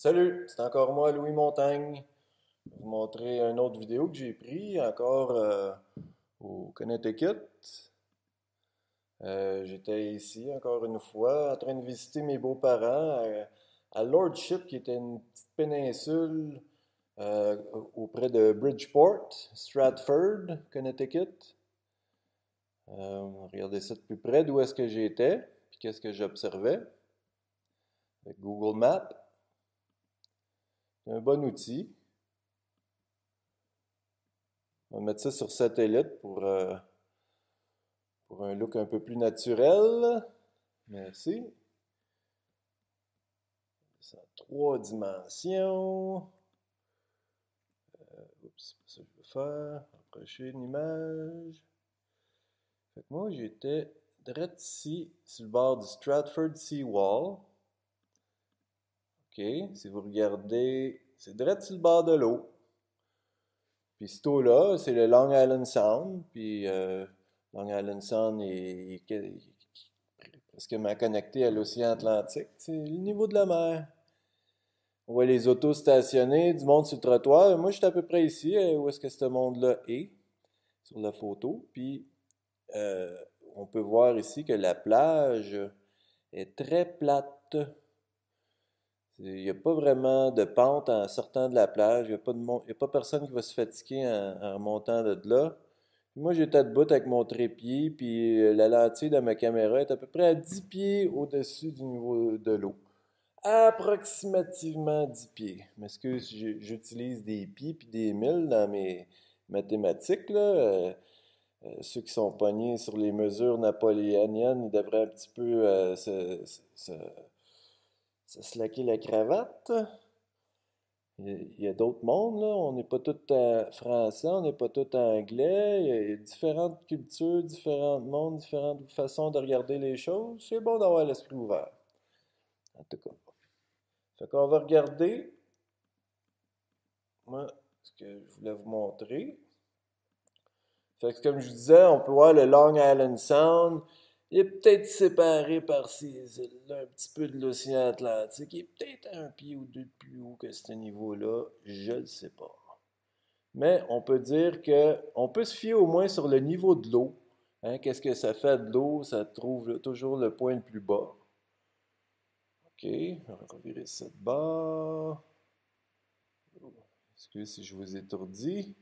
Salut, c'est encore moi, Louis Montagne. Je vais vous montrer une autre vidéo que j'ai prise encore au Connecticut. J'étais ici encore une fois en train de visiter mes beaux-parents à Lordship, qui était une petite péninsule euh, auprès de Bridgeport, Stratford, Connecticut. Regardez ça de plus près, d'où est-ce que j'étais, puis qu'est-ce que j'observais avec Google Maps. C'est un bon outil. On va mettre ça sur satellite pour un look un peu plus naturel. Merci. C'est en trois dimensions. Oups, c'est pas ça que je veux faire. Approcher une image. Fait que moi, j'étais direct ici, sur le bord du Stratford Seawall. OK, si vous regardez, c'est direct sur le bord de l'eau. Puis ce eau-là, c'est le Long Island Sound. Puis Long Island Sound est presque connecté à l'océan Atlantique. C'est le niveau de la mer. On voit les autos stationnées, du monde sur le trottoir. Moi, je suis à peu près ici, où est-ce que ce monde-là est, sur la photo. Puis, euh, on peut voir ici que la plage est très plate. Il n'y a pas vraiment de pente en sortant de la plage. Il y a pas personne qui va se fatiguer en remontant de là. Puis moi, j'étais debout avec mon trépied, puis la lentille de ma caméra est à peu près à 10 pieds au-dessus du niveau de l'eau. Approximativement 10 pieds. Mais est-ce que j'utilise des pieds puis des milles dans mes mathématiques, là? Ceux qui sont pognés sur les mesures napoléoniennes, ils devraient un petit peu se slacker la cravate. Il y a d'autres mondes, là. On n'est pas tous français, on n'est pas tous anglais. Il y a différentes cultures, différents mondes, différentes façons de regarder les choses. C'est bon d'avoir l'esprit ouvert. En tout cas. Fait qu'on va regarder, moi, ce que je voulais vous montrer. Fait que comme je disais, on peut voir le Long Island Sound. Il est peut-être séparé par ces îles-là, un petit peu de l'océan Atlantique. Il est peut-être un pied ou deux de plus haut que ce niveau-là. Je ne sais pas. Mais on peut dire que on peut se fier au moins sur le niveau de l'eau. Hein, qu'est-ce que ça fait de l'eau? Ça trouve toujours le point le plus bas. OK, on va revirer ça de bas. Excusez si je vous étourdis.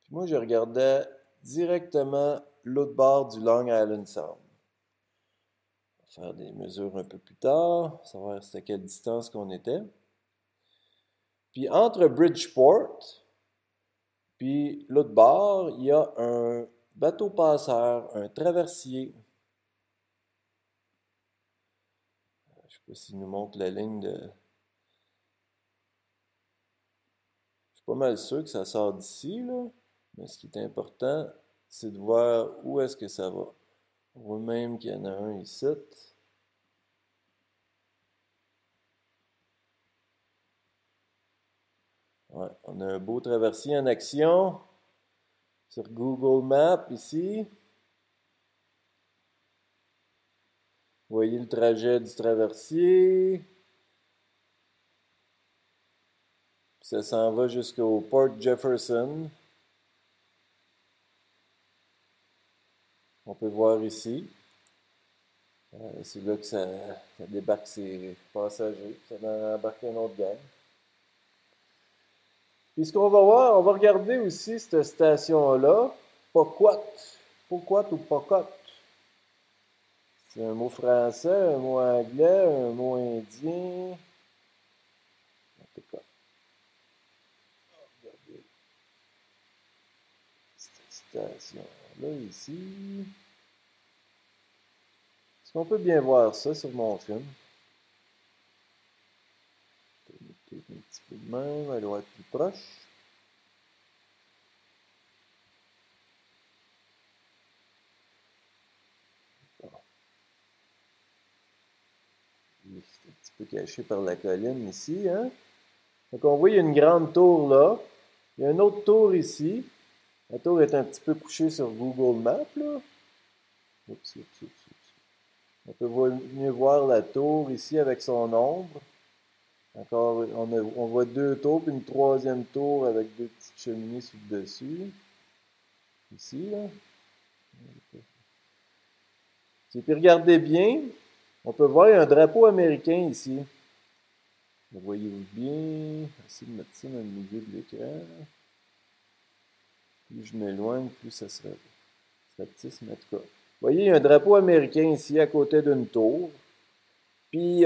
Puis moi, je regardais directement l'autre bord du Long Island Sound. On va faire des mesures un peu plus tard, savoir c'était à quelle distance qu'on était. Puis entre Bridgeport, puis l'autre bord, il y a un bateau passeur, un traversier. Je ne sais pas s'il nous montre la ligne de... Je suis pas mal sûr que ça sort d'ici, là. Mais ce qui est important, c'est de voir où est-ce que ça va. On voit même qu'il y en a un ici. Ouais, on a un beau traversier en action sur Google Maps ici. Vous voyez le trajet du traversier. Puis ça s'en va jusqu'au Port Jefferson. On peut voir ici. C'est là que ça débarque ses passagers. Ça va embarquer un autre gang. Puis ce qu'on va voir, on va regarder aussi cette station-là. Pocot. Pocot ou Pocot. C'est un mot français, un mot anglais, un mot indien. En tout cas, regardez cette station-là ici. Est-ce qu'on peut bien voir ça sur mon film? Peut-être un petit peu de même, elle doit être plus proche. Bon. C'est un petit peu caché par la colline ici, hein? Donc on voit, il y a une grande tour là. Il y a une autre tour ici. La tour est un petit peu couchée sur Google Maps, là. Oups, oups, oups, oups. On peut mieux voir la tour ici avec son ombre. Encore, on voit deux tours, puis une troisième tour avec deux petites cheminées sur le dessus. Ici, là. Et puis regardez bien, on peut voir un drapeau américain ici. Vous voyez-vous bien? Essayez de mettre ça dans le milieu de l'écran. Plus je m'éloigne, plus ça serait petit, mais en tout cas. Vous voyez, il y a un drapeau américain ici à côté d'une tour. Puis,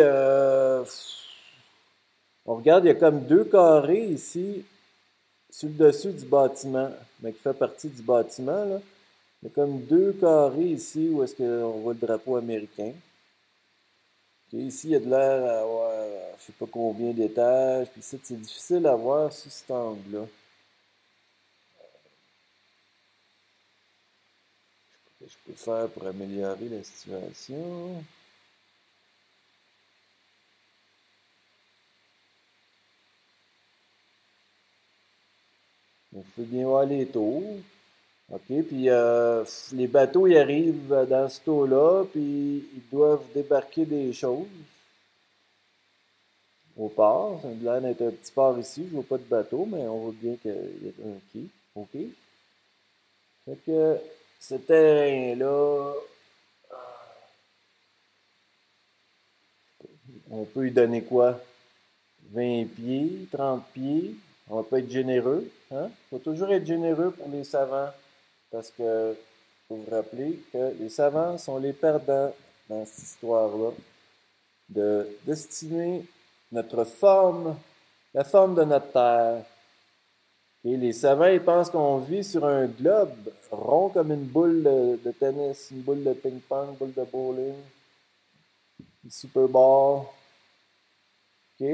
on regarde, il y a comme deux carrés ici sur le dessus du bâtiment, mais qui fait partie du bâtiment, là. Il y a comme deux carrés ici où est-ce qu'on voit le drapeau américain. Okay, ici, il y a de l'air à avoir, je sais pas combien d'étages. Puis ici, c'est difficile à voir sous cet angle-là. Je peux faire pour améliorer la situation. On peut bien voir les tours. OK, puis les bateaux, ils arrivent dans ce tour-là, puis ils doivent débarquer des choses au port. Ça a l'air d'être un petit port ici. Je vois pas de bateau, mais on voit bien qu'il y a un quai. OK. Fait que ce terrain-là, on peut lui donner quoi? 20 pieds, 30 pieds. On peut être généreux. Hein? Il faut toujours être généreux pour les savants. Parce que, faut vous rappeler que les savants sont les perdants dans cette histoire-là. De destiner notre forme, la forme de notre terre. Et les savants, ils pensent qu'on vit sur un globe rond comme une boule de tennis, une boule de ping-pong, une boule de bowling, une Super Bowl. OK?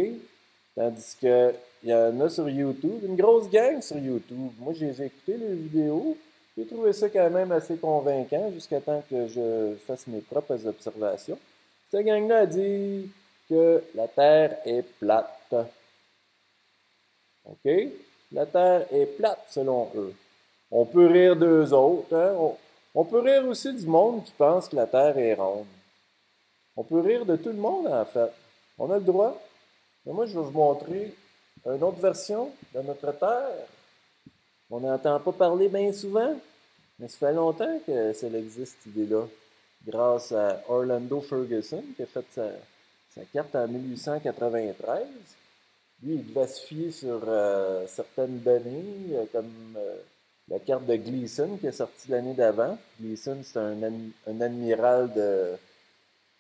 Tandis que il y en a sur YouTube, une grosse gang sur YouTube. Moi, j'ai écouté les vidéos. J'ai trouvé ça quand même assez convaincant jusqu'à temps que je fasse mes propres observations. Cette gang-là a dit que la Terre est plate. OK? La Terre est plate selon eux. On peut rire d'eux autres. Hein? On peut rire aussi du monde qui pense que la Terre est ronde. On peut rire de tout le monde, en fait. On a le droit. Mais moi, je vais vous montrer une autre version de notre Terre. On n'entend pas parler bien souvent, mais ça fait longtemps que ça existe, cette idée-là. Grâce à Orlando Ferguson, qui a fait sa carte en 1893. Lui, il devait se fier sur certaines données, comme la carte de Gleason qui est sortie l'année d'avant. Gleason, c'est un admiral de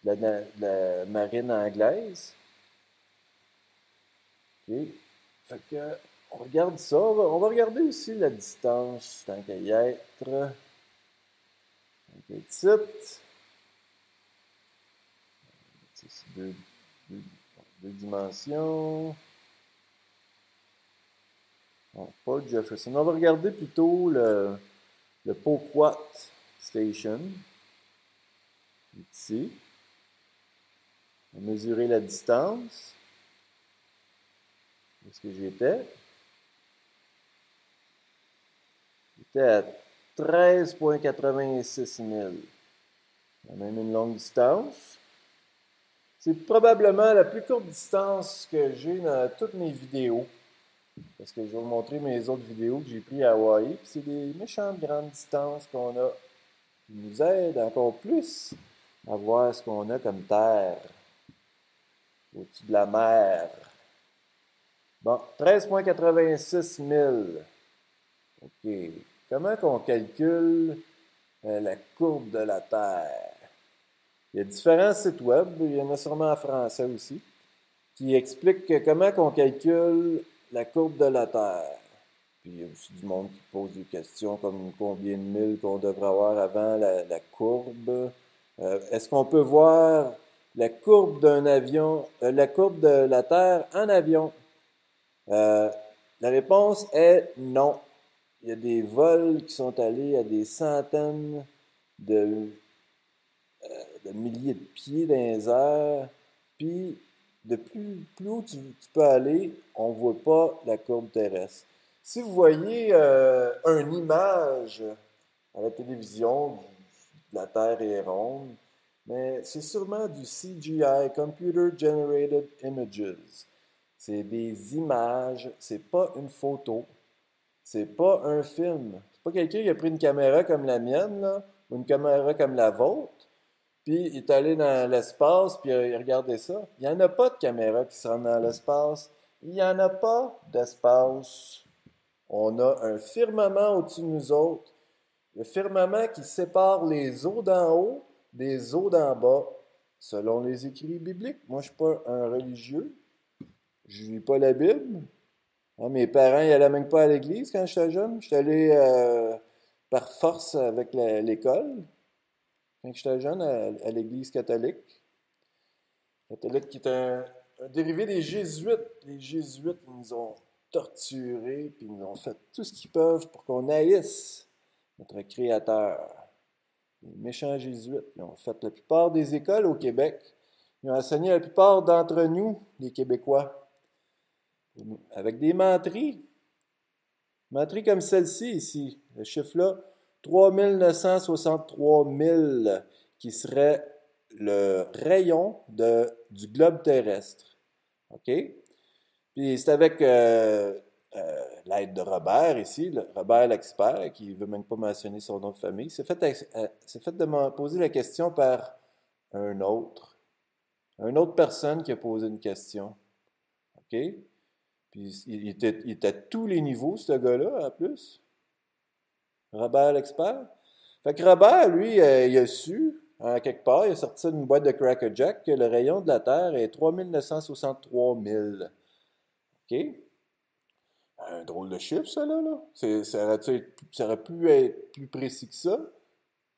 la marine anglaise. OK. Fait que, on regarde ça. On va regarder aussi la distance, tant qu'à y être. OK, titre. C'est deux dimensions. Bon, Port Jefferson. On va regarder plutôt le Poquat Station. Ici. On va mesurer la distance. Où est-ce que j'étais? J'étais à 13,86 000. On a même une longue distance. C'est probablement la plus courte distance que j'ai dans toutes mes vidéos. Parce que je vais vous montrer mes autres vidéos que j'ai prises à Hawaï. Puis c'est des méchantes grandes distances qu'on a qui nous aident encore plus à voir ce qu'on a comme terre au-dessus de la mer. Bon, 13,86 000. OK. Comment qu'on calcule la courbe de la Terre? Il y a différents sites web, il y en a sûrement en français aussi, qui expliquent comment qu'on calcule la courbe de la Terre. Puis il y a aussi du monde qui pose des questions comme combien de milles qu'on devrait avoir avant la courbe. Est-ce qu'on peut voir la courbe d'un avion, la courbe de la Terre en avion? La réponse est non. Il y a des vols qui sont allés à des centaines de, de milliers de pieds dans les airs. Puis, de plus haut tu peux aller, on ne voit pas la courbe terrestre. Si vous voyez une image à la télévision, la Terre est ronde, Mais c'est sûrement du CGI, Computer Generated Images. C'est des images, c'est pas une photo, c'est pas un film. C'est pas quelqu'un qui a pris une caméra comme la mienne, là, ou une caméra comme la vôtre, puis il est allé dans l'espace, puis il a regardé ça. Il n'y en a pas de caméra qui se rend dans l'espace. Il n'y en a pas d'espace. On a un firmament au-dessus de nous autres. Le firmament qui sépare les eaux d'en haut des eaux d'en bas, selon les écrits bibliques. Moi, je ne suis pas un religieux. Je ne lis pas la Bible. Hein, mes parents, ils n'allaient même pas à l'église quand j'étais jeune. J'étais allé par force avec l'école, quand j'étais jeune, à l'église catholique. Catholique qui est un dérivé des Jésuites. Les Jésuites nous ont torturés, puis ils nous ont fait tout ce qu'ils peuvent pour qu'on haïsse notre Créateur. Les méchants Jésuites, ils ont fait la plupart des écoles au Québec. Ils ont enseigné la plupart d'entre nous, les Québécois, avec des menteries. Menteries comme celle-ci ici, le chiffre-là, 3963 000, qui serait le rayon du globe terrestre. OK? Puis c'est avec l'aide de Robert ici, Robert l'expert, qui ne veut même pas mentionner son nom de famille. C'est fait de me poser la question par un autre. Une autre personne qui a posé une question. OK? Puis il était à tous les niveaux, ce gars-là, en plus. Robert l'expert. Fait que Robert, lui, il a su, en quelque part, il a sorti d'une boîte de Cracker Jack que le rayon de la Terre est 3963 000. OK? Un drôle de chiffre, ça, là. Ça aurait pu être plus précis que ça.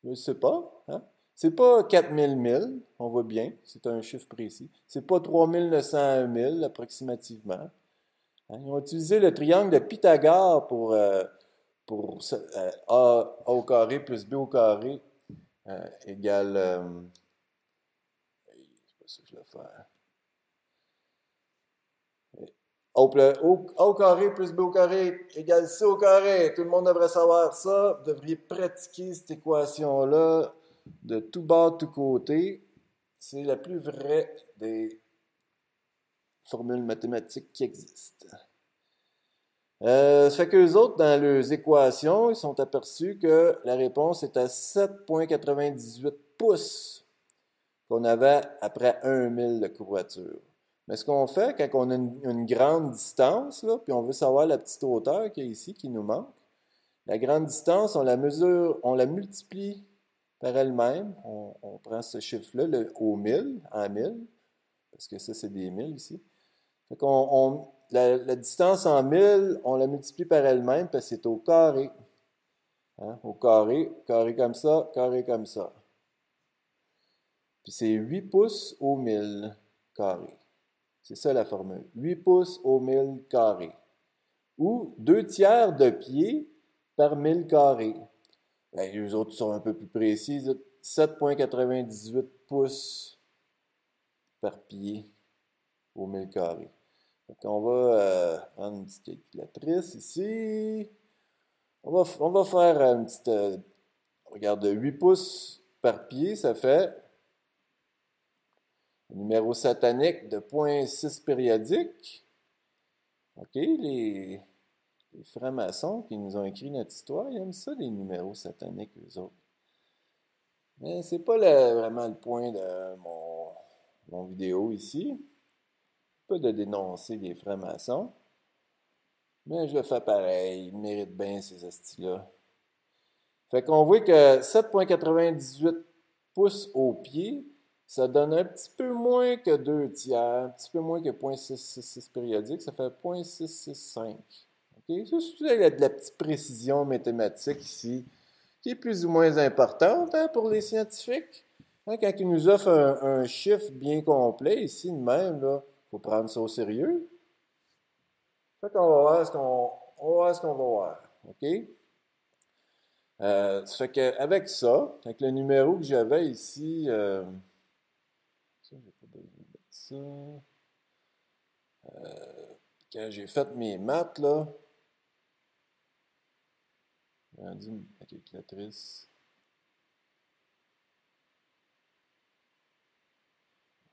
Je ne sais pas. Hein? C'est pas 4000 000, on voit bien, c'est un chiffre précis. C'est pas 3901 000, approximativement. Hein? Ils ont utilisé le triangle de Pythagore pour A au carré plus B au carré égale. C'est pas ça que je vais faire. A au carré plus B au carré égale C au carré. Tout le monde devrait savoir ça. Vous devriez pratiquer cette équation-là de tout bas, de tout côté. C'est la plus vraie des formules mathématiques qui existent. Ça fait qu'eux autres, dans leurs équations, ils sont aperçus que la réponse est à 7,98 pouces qu'on avait après 1 000 de courbature. Mais ce qu'on fait, quand on a une grande distance, là, puis on veut savoir la petite hauteur qu'il y a ici, qui nous manque, la grande distance, on la mesure, on la multiplie par elle-même. On prend ce chiffre-là au 1000, en 1000, parce que ça, c'est des 1000 ici. Fait qu'on, la distance en 1000, on la multiplie par elle-même, parce que c'est au carré. Hein? Au carré, carré comme ça, carré comme ça. Puis c'est 8 pouces au 1000 carré. C'est ça la formule. 8 pouces au 1000 carré. Ou 2 tiers de pied par 1000 carrés. Ben, les autres sont un peu plus précis. 7,98 pouces par pied au 1000 carrés. Donc on va prendre une petite calculatrice ici. On va faire une petite... regarde, 8 pouces par pied, ça fait un numéro satanique de 0,6 périodique. OK, les francs-maçons qui nous ont écrit notre histoire, ils aiment ça, les numéros sataniques, eux autres. Mais c'est pas vraiment le point de mon vidéo ici. Pas de dénoncer les francs-maçons. Mais je le fais pareil. Ils méritent bien ces hosties-là. Fait qu'on voit que 7,98 pouces au pied, ça donne un petit peu moins que 2 tiers, un petit peu moins que 0,666 périodique, ça fait 0,665. Okay? Ça, c'est de la petite précision mathématique ici, qui est plus ou moins importante hein, pour les scientifiques. Hein, quand ils nous offrent un chiffre bien complet, ici de même, il faut prendre ça au sérieux. Fait qu'on va voir ce qu'on va voir. OK? Ça fait qu'avec ça, avec le numéro que j'avais ici, ça, j'ai pas besoin de mettre ça. Quand j'ai fait mes maths, là, j'ai rendu ma calculatrice.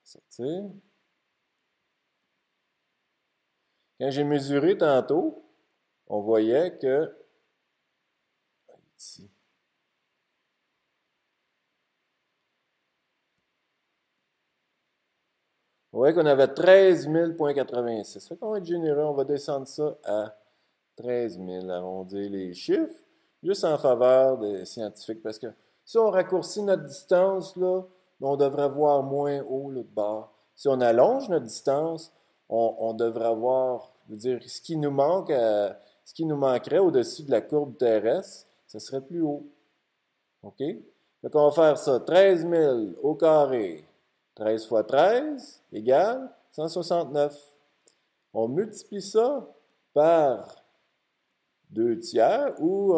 Sortir. Quand j'ai mesuré tantôt, on voyait que, ici, on voyait qu'on avait 13 000,86. Ça fait qu'on va être généreux, on va descendre ça à 13 000, arrondir les chiffres, juste en faveur des scientifiques, parce que si on raccourcit notre distance, là, on devrait voir moins haut là, de bord. Si on allonge notre distance, on devrait voir, je veux dire, ce qui nous manquerait au-dessus de la courbe terrestre, ce serait plus haut. OK? Donc, on va faire ça. 13 000 au carré. 13 fois 13 égale 169. On multiplie ça par 2 tiers ou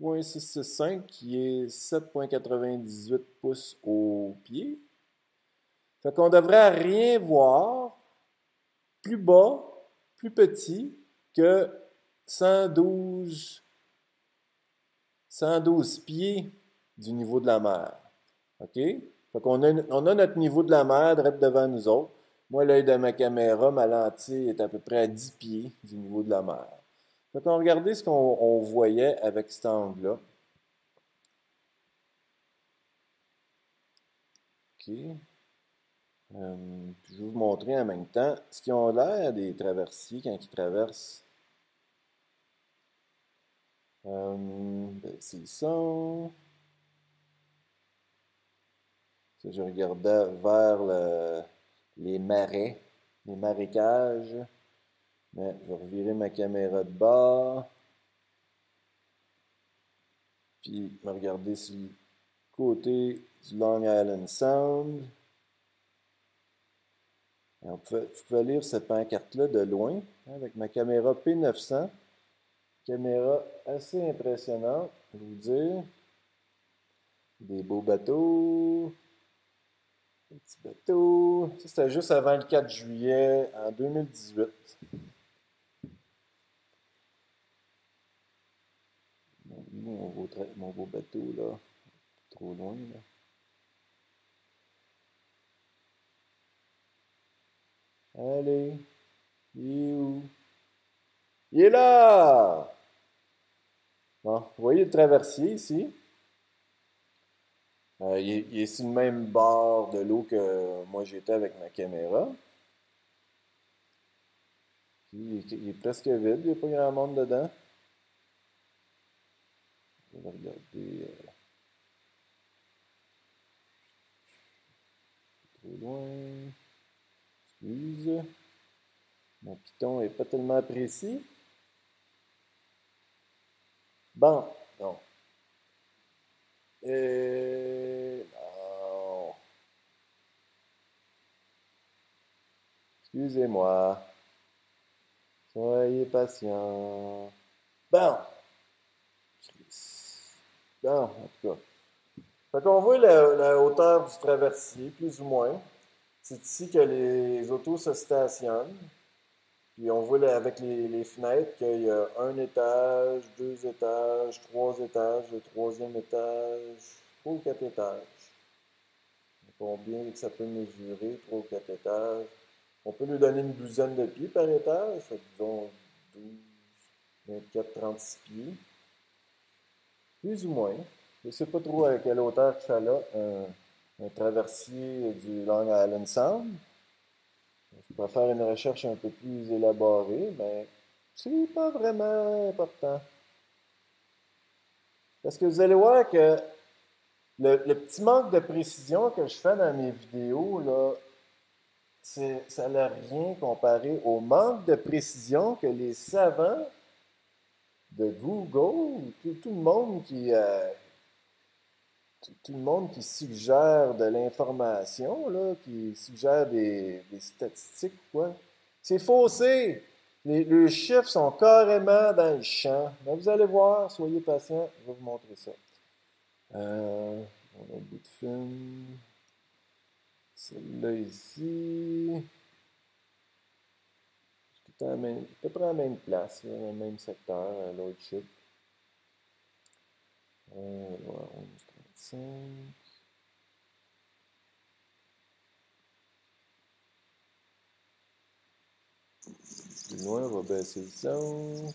0,665 qui est 7,98 pouces au pied. Fait qu'on devrait rien voir plus bas, plus petit que 112 pieds du niveau de la mer. OK? Fait qu'on on a notre niveau de la mer direct devant nous autres. Moi, l'œil de ma caméra, ma lentille est à peu près à 10 pieds du niveau de la mer. Fait qu'on regardait ce qu'on voyait avec cet angle-là. OK. Puis je vais vous montrer en même temps ce qui ont l'air des traversiers quand ils traversent. C'est ça. Ça, je regardais vers les marais, les marécages. Mais je vais revirer ma caméra de bas. Puis me regarder sur le côté du Long Island Sound. Alors, je pouvais lire cette pancarte-là de loin, hein, avec ma caméra P900. Caméra assez impressionnante, je vais vous dire. Des beaux bateaux. Des petits bateaux. Ça, c'était juste avant le 4 juillet en 2018. Mon beau bateau, là. Trop loin, là. Allez. Il est où? Il est là! Bon, vous voyez le traversier ici? Il est sur le même bord de l'eau que moi j'étais avec ma caméra. Il est presque vide, il n'y a pas grand monde dedans. On va regarder. Trop loin. Excuse. Mon piton n'est pas tellement précis. Bon, non. Non. Excusez-moi. Soyez patient. Bon. Bon, en tout cas. Fait qu'on voit la hauteur du traversier, plus ou moins. C'est ici que les autos se stationnent. Puis on voit là, avec les fenêtres qu'il y a un étage, deux étages, trois étages, le troisième étage, trois ou quatre étages. Combien que ça peut mesurer, trois ou quatre étages? On peut lui donner une douzaine de pieds par étage, fait que disons 12, 24, 36 pieds. Plus ou moins. Je ne sais pas trop à quelle hauteur tu fais là, un traversier du Long Island Sound. Je pourrais faire une recherche un peu plus élaborée, mais c'est pas vraiment important. Parce que vous allez voir que le petit manque de précision que je fais dans mes vidéos, là, ça n'a rien comparé au manque de précision que les savants de Google, tout le monde tout le monde qui suggère de l'information, là, qui suggère des statistiques, quoi, c'est faussé. Les chiffres sont carrément dans le champ. Mais vous allez voir, soyez patient, je vais vous montrer ça. On a un bout de film. Celle-là ici. Tout à peu près à la même place, là, le même secteur, l'autre chip. Voilà, 11,35. Plus loin, on va baisser le son.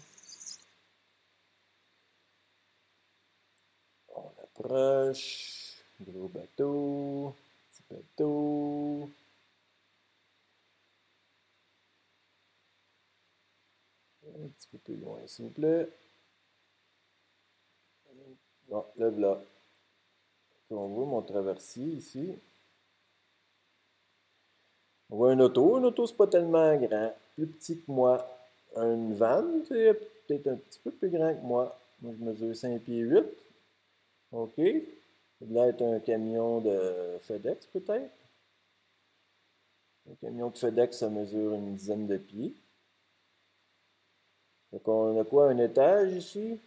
On approche. Gros bateau. Petit bateau. Un petit peu plus loin, s'il vous plaît. Bon, là, là. On voit mon traversier ici. On voit un auto. Un auto, c'est pas tellement grand. Plus petit que moi. Une vanne, c'est peut-être un petit peu plus grand que moi. Moi, je mesure 5 pieds 8. OK. Ça doit être un camion de FedEx, peut-être. Un camion de FedEx, ça mesure une dizaine de pieds. Donc, on a quoi? Un étage ici?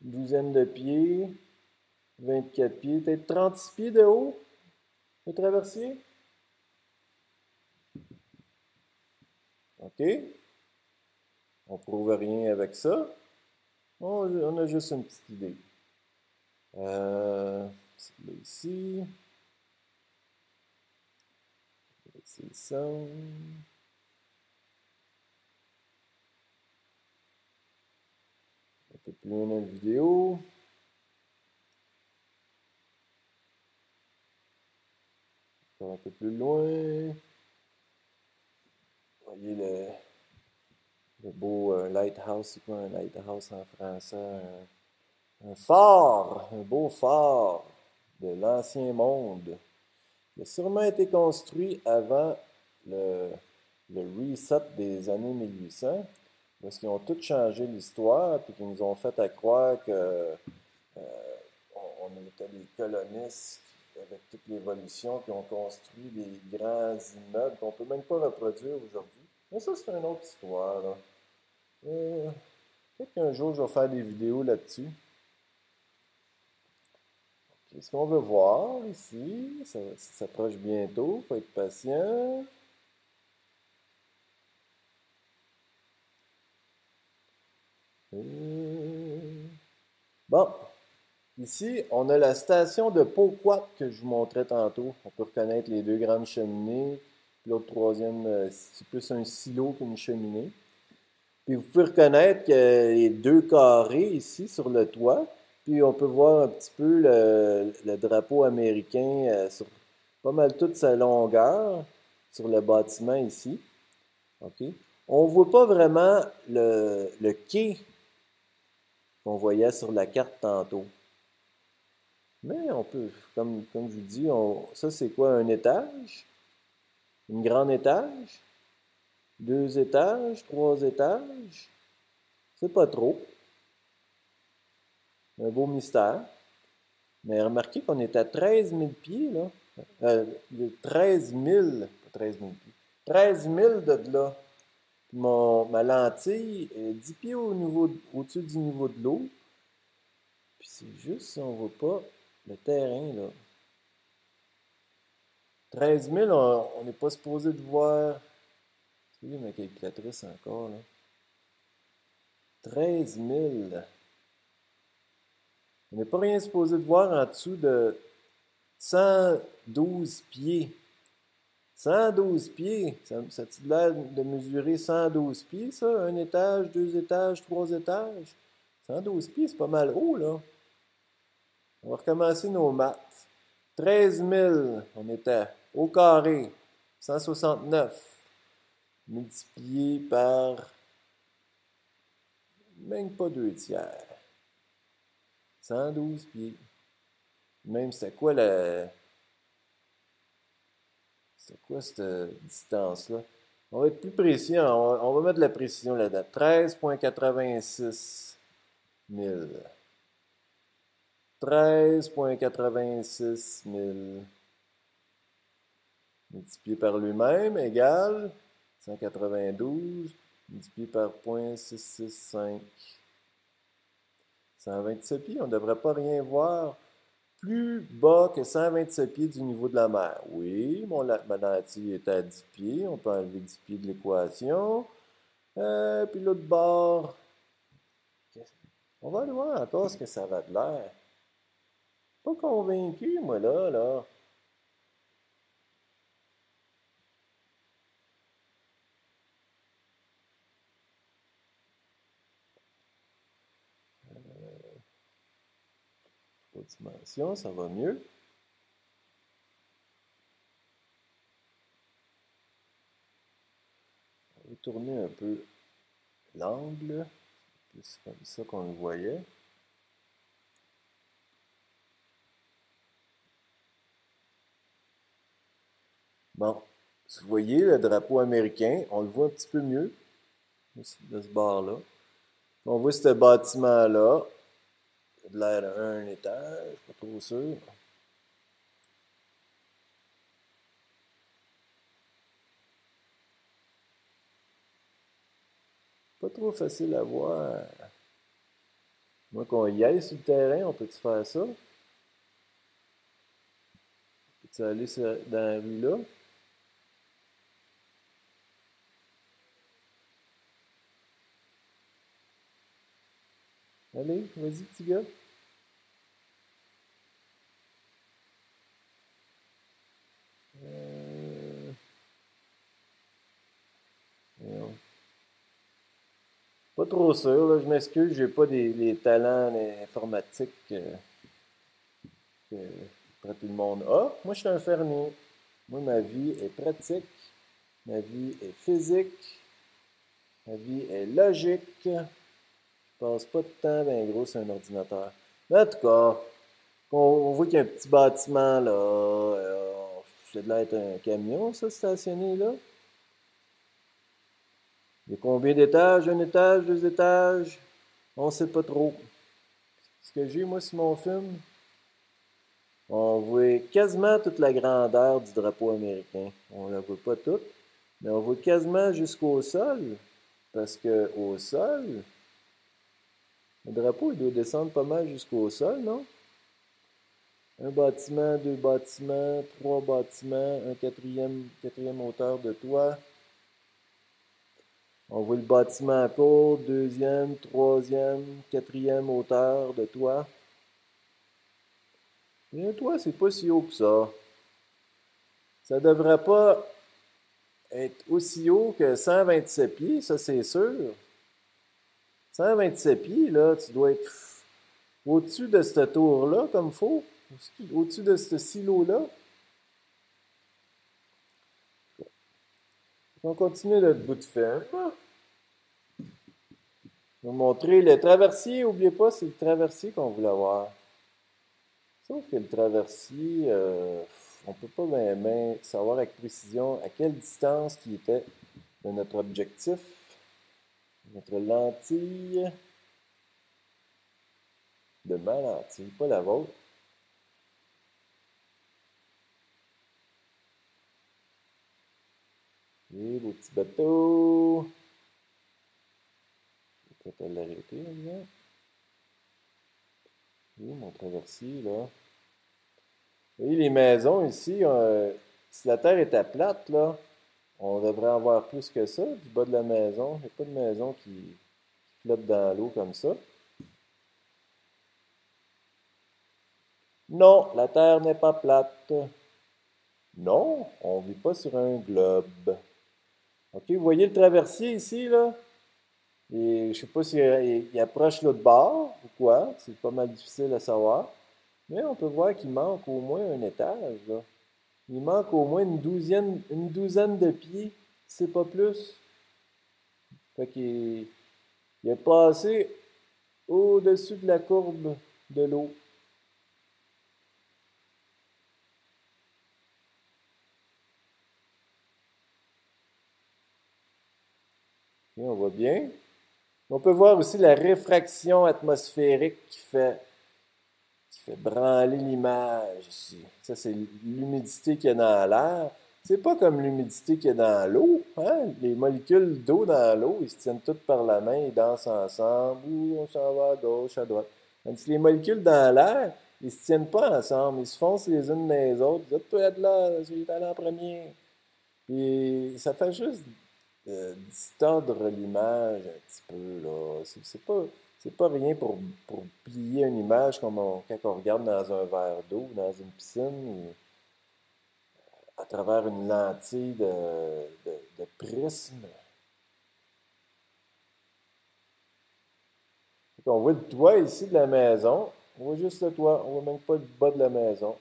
Une douzaine de pieds. 24 pieds. Peut-être 36 pieds de haut, le traversier. OK. On prouve rien avec ça. On a juste une petite idée. C'est là ici. C'est ça. Un peu plus loin dans la vidéo. Encore un peu plus loin. Vous voyez le beau lighthouse. C'est quoi un lighthouse en français? Un phare. Un beau phare de l'ancien monde. Il a sûrement été construit avant le, le reset des années 1800. Parce qu'ils ont tout changé l'histoire, puis qu'ils nous ont fait à croire que on était des colonistes avec toute l'évolution, qui ont construit des grands immeubles qu'on ne peut même pas reproduire aujourd'hui. Mais ça, c'est une autre histoire, là. Peut-être qu'un jour, je vais faire des vidéos là-dessus. Okay, ce qu'on veut voir ici, ça s'approche bientôt, il faut être patient. Bon, ici, on a la station de Poquat que je vous montrais tantôt. On peut reconnaître les deux grandes cheminées. L'autre troisième, c'est plus un silo qu'une cheminée. Puis vous pouvez reconnaître que les deux carrés ici sur le toit. Puis on peut voir un petit peu le drapeau américain sur pas mal toute sa longueur sur le bâtiment ici. OK? On ne voit pas vraiment le quai qu'on voyait sur la carte tantôt. Mais on peut, comme je vous dis, ça c'est quoi, un étage? Une grande étage? 2 étages? 3 étages? C'est pas trop. Un beau mystère. Mais remarquez qu'on est à 13 000 pieds, là. 13 000, pas 13 000 pieds. 13 000 de là. Ma lentille est 10 pieds au-dessus du niveau de l'eau. Puis c'est juste si on ne voit pas le terrain, là. 13 000, on n'est pas supposé de voir. Excusez ma calculatrice encore, là. 13 000. On n'est pas rien supposé de voir en dessous de 112 pieds. 112 pieds. Ça a-t-il l'air de mesurer 112 pieds, ça? Un étage, 2 étages, 3 étages? 112 pieds, c'est pas mal haut, là. On va recommencer nos maths. 13 000, on était au carré. 169 multiplié par même pas 2 tiers. 112 pieds. Même c'était quoi c'est quoi cette distance-là? On va être plus précis, hein? On va mettre de la précision là-dedans. 13,86 000. 13,86 000 multiplié par lui-même égale 192 multiplié par 0,665. 127 pieds, on ne devrait pas rien voir plus bas que 127 pieds du niveau de la mer. Oui, ma lentille est à 10 pieds. On peut enlever 10 pieds de l'équation. Puis l'autre bord. On va aller voir encore ce que ça va de l'air. Pas convaincu, moi, là. dimension, ça va mieux. On va tourner un peu l'angle, plus comme ça qu'on le voyait. Bon, vous voyez le drapeau américain, on le voit un petit peu mieux de ce bord-là. On voit ce bâtiment-là, il a de l'air d'un étage, pas trop sûr. Pas trop facile à voir. Moi, qu'on y aille sur le terrain, on peut-tu faire ça? Peux-tu aller dans la rue là? Allez, vas-y, petit gars. Euh, voyons. Pas trop sûr, là, je m'excuse, j'ai pas les talents informatiques que près tout le monde a. Moi, je suis un fermier. Moi, ma vie est pratique, ma vie est physique, ma vie est logique. Je passe pas de temps ben gros sur un ordinateur. Mais en tout cas, on voit qu'il y a un petit bâtiment là. C'est de l'air d'être un camion, ça, stationné là. Il y a combien d'étages? Un étage, deux étages? On sait pas trop. Ce que j'ai, moi, sur mon film, on voit quasiment toute la grandeur du drapeau américain. On la voit pas toute, mais on voit quasiment jusqu'au sol. Parce que au sol, le drapeau, il doit descendre pas mal jusqu'au sol, non? Un bâtiment, deux bâtiments, trois bâtiments, un quatrième hauteur de toit. On voit le bâtiment à court, deuxième, troisième, quatrième hauteur de toit. Et un toit, c'est pas si haut que ça. Ça devrait pas être aussi haut que 127 pieds, ça c'est sûr. 127 pieds, là, tu dois être au-dessus de cette tour-là, comme il faut. Au-dessus de ce silo-là. On continue notre bout de fer. Je vais vous montrer le traversier. N'oubliez pas, c'est le traversier qu'on voulait voir. Sauf que le traversier, on ne peut pas bien savoir avec précision à quelle distance qui était de notre objectif, notre lentille, de ma lentille, pas la vôtre. Et vos petits bateaux. Je vais peut-être l'arrêter, là. Oui, mon traversier, là. Vous voyez, les maisons ici, si la terre était plate, là, on devrait avoir plus que ça, du bas de la maison. Il n'y a pas de maison qui flotte dans l'eau comme ça. Non, la terre n'est pas plate. Non, on ne vit pas sur un globe. OK, vous voyez le traversier ici, là? Et je ne sais pas s'il approche l'autre bord ou quoi. C'est pas mal difficile à savoir. Mais on peut voir qu'il manque au moins un étage, là. Il manque au moins une douzaine de pieds, si c'est pas plus. Fait qu'il est passé au-dessus de la courbe de l'eau. Et on voit bien. On peut voir aussi la réfraction atmosphérique qui fait branler l'image ici. Ça, c'est l'humidité qu'il y a dans l'air. C'est pas comme l'humidité qu'il y a dans l'eau. Hein? Les molécules d'eau dans l'eau, ils se tiennent toutes par la main, ils dansent ensemble, ou on s'en va à gauche, à droite. Tandis que les molécules dans l'air, ils se tiennent pas ensemble, ils se foncent les unes dans les autres. Ils disent, toi, de là, je vais aller en premier. Puis ça fait juste distordre l'image un petit peu, là. C'est pas rien pour plier une image comme quand on regarde dans un verre d'eau, dans une piscine, ou à travers une lentille de prisme. On voit le toit ici de la maison. On voit juste le toit. On voit même pas le bas de la maison.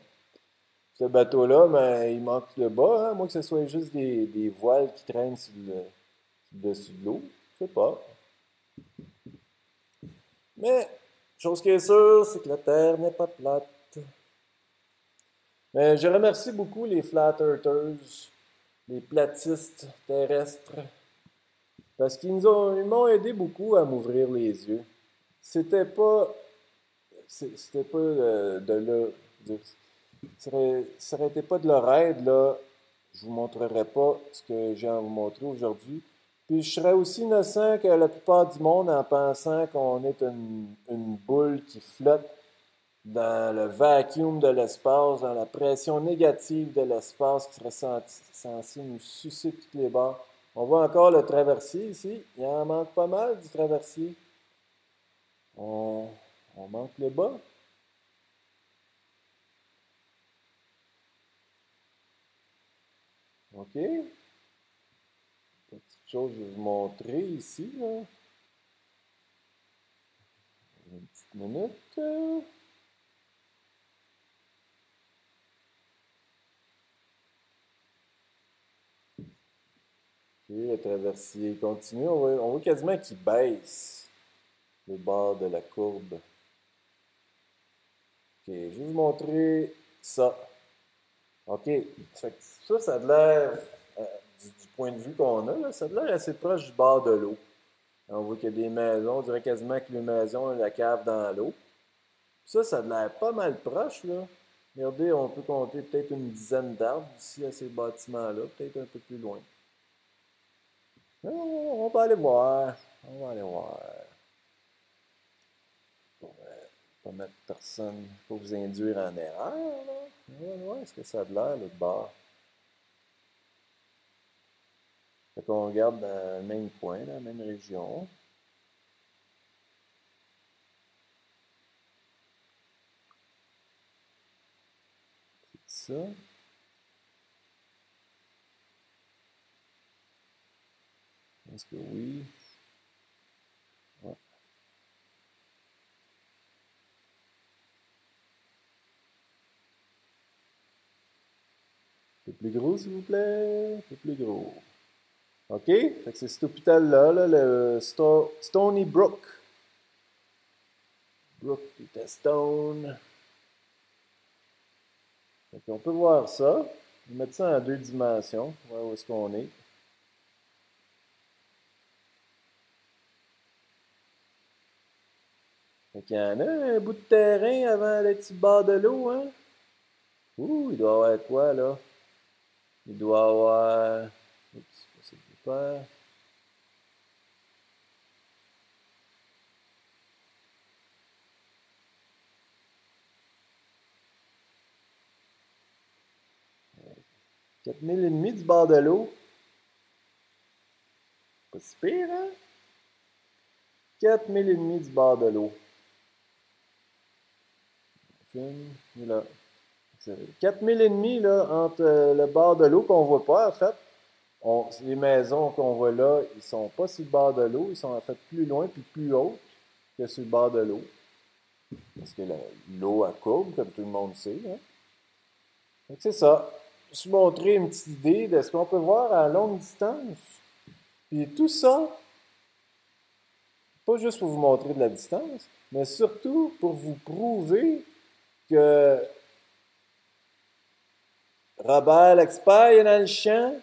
Ce bateau-là, ben, il manque le bas, hein, à moins que ce soit juste des voiles qui traînent sur le dessus de l'eau. Je sais pas. Mais, chose qui est sûre, c'est que la Terre n'est pas plate. Mais je remercie beaucoup les Flat Earthers, les platistes terrestres, parce ils m'ont aidé beaucoup à m'ouvrir les yeux. C'était pas, c'était pas de là, ça aurait été pas de leur aide, là, je vous montrerai pas ce que j'ai à vous montrer aujourd'hui. Puis je serais aussi innocent que la plupart du monde en pensant qu'on est une boule qui flotte dans le vacuum de l'espace, dans la pression négative de l'espace qui serait censé nous sucer de toutes les bords. On voit encore le traversier ici. Il en manque pas mal du traversier. On, on manque le bas. OK. Petite chose que je vais vous montrer ici, là. Une petite minute. OK, le traversier continue. On voit quasiment qu'il baisse le bord de la courbe. OK, je vais vous montrer ça. OK. Ça a de l'air, du point de vue qu'on a, là, ça a de l'air assez proche du bord de l'eau. On voit qu'il y a des maisons, on dirait quasiment que les maisons ont la cave dans l'eau. Ça a de l'air pas mal proche, là. Regardez, on peut compter peut-être une dizaine d'arbres ici à ces bâtiments-là, peut-être un peu plus loin. On va aller voir. On va aller voir. Pour pas mettre personne, pas vous induire en erreur, là. On va voir ce que ça a de l'air, l'autre bord. Fait qu'on regarde dans le même coin, dans la même région. C'est ça. Est-ce que oui? Ouais. Un peu plus gros, s'il vous plaît. Un peu plus gros. OK? Fait que c'est cet hôpital-là, là, le Stony Brook. Brook était Stone. Fait qu'on peut voir ça. On va mettre ça en deux dimensions. Voir où est-ce qu'on est. Fait qu'il y en a un bout de terrain avant d'être sur le bord de l'eau, hein? Ouh, il doit y avoir quoi, là? Il doit y avoir... Oups, c'est plus faire. Quatre mille et demi du bord de l'eau. Pas si pire, hein? 4000 et demi du bord de l'eau. Et là. 4000 et demi là, entre le bord de l'eau qu'on voit pas, en fait. Les maisons qu'on voit là, ils sont pas sur le bord de l'eau, ils sont en fait plus loin puis plus hautes que sur le bord de l'eau. Parce que l'eau a courbe, comme tout le monde sait. Hein? Donc c'est ça. Je vais vous montrer une petite idée de ce qu'on peut voir à longue distance. Puis tout ça, pas juste pour vous montrer de la distance, mais surtout pour vous prouver que Robert l'expert est dans le champ.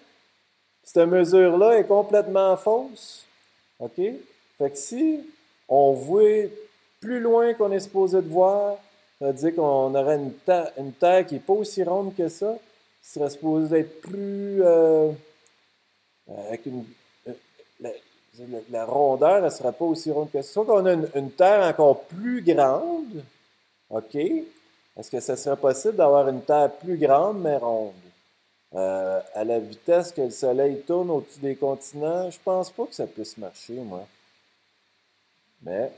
Cette mesure-là est complètement fausse. OK? Fait que si on voit plus loin qu'on est supposé de voir, ça veut dire qu'on aurait une terre qui n'est pas aussi ronde que ça, qui serait supposée être plus... avec la, la rondeur, elle ne serait pas aussi ronde que ça. Soit qu'on a une terre encore plus grande, OK? Est-ce que ça serait possible d'avoir une terre plus grande mais ronde? À la vitesse que le soleil tourne au-dessus des continents, je pense pas que ça puisse marcher, moi. Mais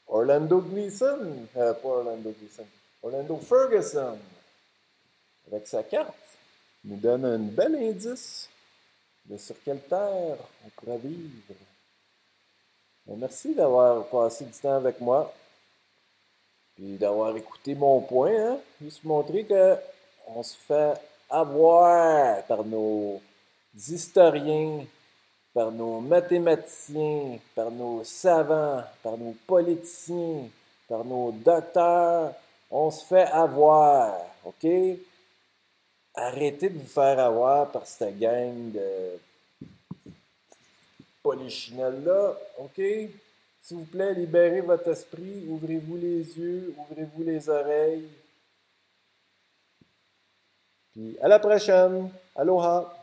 Orlando Gleason, pas Orlando Gleason, Orlando Ferguson, avec sa carte, nous donne un bel indice de sur quelle terre on pourrait vivre. Merci d'avoir passé du temps avec moi. puis d'avoir écouté mon point, hein. Juste montrer que on se fait avoir par nos historiens, par nos mathématiciens, par nos savants, par nos politiciens, par nos docteurs. On se fait avoir, OK? Arrêtez de vous faire avoir par cette gang de polichinelles-là, OK? S'il vous plaît, libérez votre esprit, ouvrez-vous les yeux, ouvrez-vous les oreilles. Puis à la prochaine. Aloha!